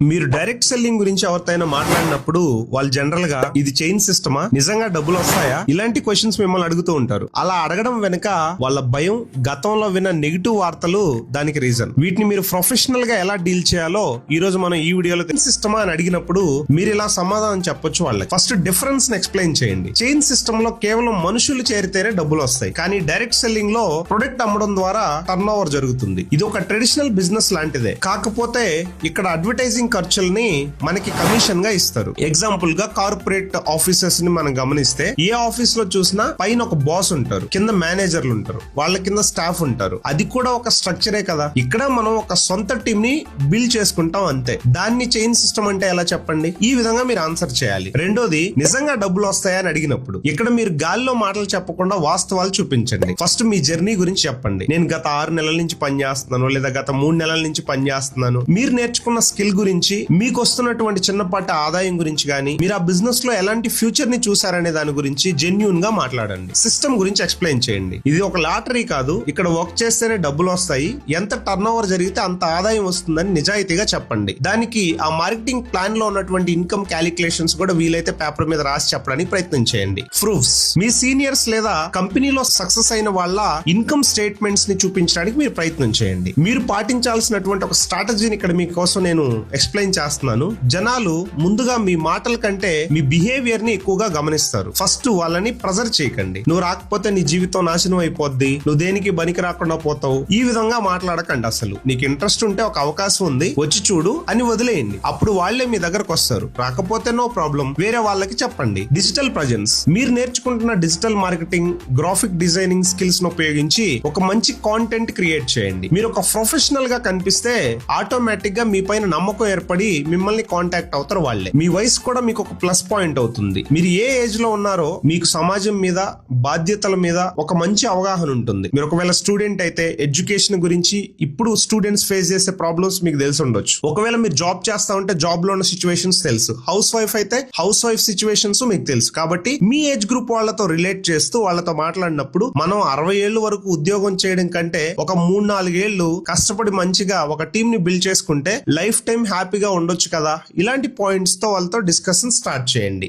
మీరు direct selling గురించి ఎవరితోనైనా మాట్లాడినప్పుడు వాళ్ళు జనరల్ గా ఇది చైన్ సిస్టమా, నిజంగా డబ్బులు వస్తాయా, ఇలాంటి క్వశ్చన్స్ మిమ్మల్ని అడుగుతూ ఉంటారు. అలా అడగడం వెనుక వాళ్ళ భయం, గతంలో విన్న నెగిటివ్ వార్తలు దానికి రీజన్. వీటిని మీరు ప్రొఫెషనల్ గా ఎలా డీల్ చేయాలో ఈ రోజు మనం ఈ వీడియోలో సిస్టమా అని అడిగినప్పుడు మీరు ఇలా సమాధానం చెప్పొచ్చు వాళ్ళకి. ఫస్ట్ డిఫరెన్స్ ని ఎక్స్ప్లెయిన్ చేయండి. చైన్ సిస్టమ్ లో కేవలం మనుషులు చేరితేనే డబ్బులు వస్తాయి, కానీ డైరెక్ట్ సెల్లింగ్ లో ప్రొడక్ట్ అమ్మడం ద్వారా టర్న్ ఓవర్ జరుగుతుంది. ఇది ఒక ట్రెడిషనల్ బిజినెస్ లాంటిదే, కాకపోతే ఇక్కడ అడ్వర్టైజింగ్ ఖర్చుల్ని మనకి కమిషన్ గా ఇస్తారు. ఎగ్జాంపుల్ గా కార్పొరేట్ ఆఫీసెస్ ని మనం గమనిస్తే ఏ ఆఫీస్ లో చూసినా పైన ఒక బాస్ ఉంటారు, కింద మేనేజర్లు ఉంటారు, వాళ్ళ కింద స్టాఫ్ ఉంటారు. అది కూడా ఒక స్ట్రక్చరే కదా. ఇక్కడ మనం ఒక సొంత టీమ్ ని బిల్డ్ చేసుకుంటాం అంతే. దాన్ని చైన్ సిస్టమ్ అంటే ఎలా చెప్పండి? ఈ విధంగా మీరు ఆన్సర్ చేయాలి. రెండోది, నిజంగా డబ్బులు వస్తాయా అని అడిగినప్పుడు ఇక్కడ మీరు గాల్లో మాటలు చెప్పకుండా వాస్తవాలు చూపించండి. ఫస్ట్ మీ జర్నీ గురించి చెప్పండి. నేను గత 6 నెలల నుంచి పనిచేస్తున్నాను, లేదా గత 3 నెలల నుంచి పనిచేస్తున్నాను. మీరు నేర్చుకున్న స్కిల్ గురించి, మీకు వస్తున్నటువంటి చిన్నపాటి ఆదాయం గురించి గానీ, మీరు ఆ బిజినెస్ లో ఎలాంటి ఫ్యూచర్ ని చూసారనే దాని గురించి జెన్యూన్ గా మాట్లాడండి. సిస్టమ్ గురించి ఎక్స్ప్లెయిన్ చేయండి. ఇది ఒక లాటరీ కాదు, ఇక్కడ వర్క్ చేస్తేనే డబ్బులు వస్తాయి, ఎంత టర్న్ ఓవర్ జరిగితే అంత ఆదాయం వస్తుందని నిజాయితీగా చెప్పండి. దానికి ఆ మార్కెటింగ్ ప్లాన్ లో ఉన్నటువంటి ఇన్కమ్ క్యాలిక్యులేషన్స్ కూడా వీలైతే పేపర్ మీద రాసి చెప్పడానికి ప్రయత్నం చేయండి. ప్రూఫ్స్, మీ సీనియర్స్ లేదా కంపెనీలో సక్సెస్ అయిన వాళ్ళ ఇన్కమ్ స్టేట్మెంట్స్ ని చూపించడానికి మీరు ప్రయత్నం చేయండి. మీరు పాటించాల్సినటువంటి ఒక స్ట్రాటజీని ఇక్కడ మీకోసం నేను ఎక్స్ప్లెయిన్ చేస్తున్నాను. జనాలు ముందుగా మీ మాటల కంటే మీ బిహేవియర్ ని ఎక్కువగా గమనిస్తారు. ఫస్ట్ వాళ్ళని ప్రెజర్ చేయకండి. నువ్వు రాకపోతే నీ జీవితం నాశనం అయిపోద్ది, నువ్వు దేనికి బనికి రాకుండా పోతావు, ఈ విధంగా మాట్లాడకండి. అసలు నీకు ఇంట్రెస్ట్ ఉంటే ఒక అవకాశం ఉంది, వచ్చి చూడు అని వదిలేయండి. అప్పుడు వాళ్లే మీ దగ్గరకు వస్తారు. రాకపోతే నో ప్రాబ్లం, వేరే వాళ్ళకి చెప్పండి. డిజిటల్ ప్రజెన్స్, మీరు నేర్చుకుంటున్న digital marketing, graphic designing skills ను ఉపయోగించి ఒక మంచి కాంటెంట్ క్రియేట్ చేయండి. మీరు ఒక ప్రొఫెషనల్ గా కనిపిస్తే ఆటోమేటిక్ గా మీ పైన నమ్మకం ఏర్పడి మిమ్మల్ని కాంటాక్ట్ అవుతారు వాళ్ళే. మీ వయసు కూడా మీకు ఒక ప్లస్ పాయింట్ అవుతుంది. మీరు ఏ ఏజ్ లో ఉన్నారో మీకు సమాజం మీద, బాధ్యతల మీద ఒక మంచి అవగాహన ఉంటుంది. మీరు ఒకవేళ స్టూడెంట్ అయితే ఎడ్యుకేషన్ గురించి, ఇప్పుడు స్టూడెంట్స్ ఫేస్ చేసే ప్రాబ్లమ్స్ మీకు తెలిసి ఉండొచ్చు. ఒకవేళ మీరు జాబ్ చేస్తా ఉంటే జాబ్ లో ఉన్న సిచ్యువేషన్స్ తెలుసు. హౌస్ వైఫ్ అయితే హౌస్ వైఫ్ సిచ్యువేషన్స్ మీకు తెలుసు. కాబట్టి మీ ఏజ్ గ్రూప్ వాళ్ళతో రిలేట్ చేస్తూ వాళ్ళతో మాట్లాడినప్పుడు మనం 60 ఏళ్ల వరకు ఉద్యోగం చేయడం కంటే ఒక 3-4 ఏళ్లు కష్టపడి మంచిగా ఒక టీమ్ ని బిల్డ్ చేసుకుంటే లైఫ్ టైం హ్యాపీగా ఉండొచ్చు కదా. ఇలాంటి పాయింట్స్ తో వాళ్ళతో డిస్కషన్ స్టార్ట్ చేయండి.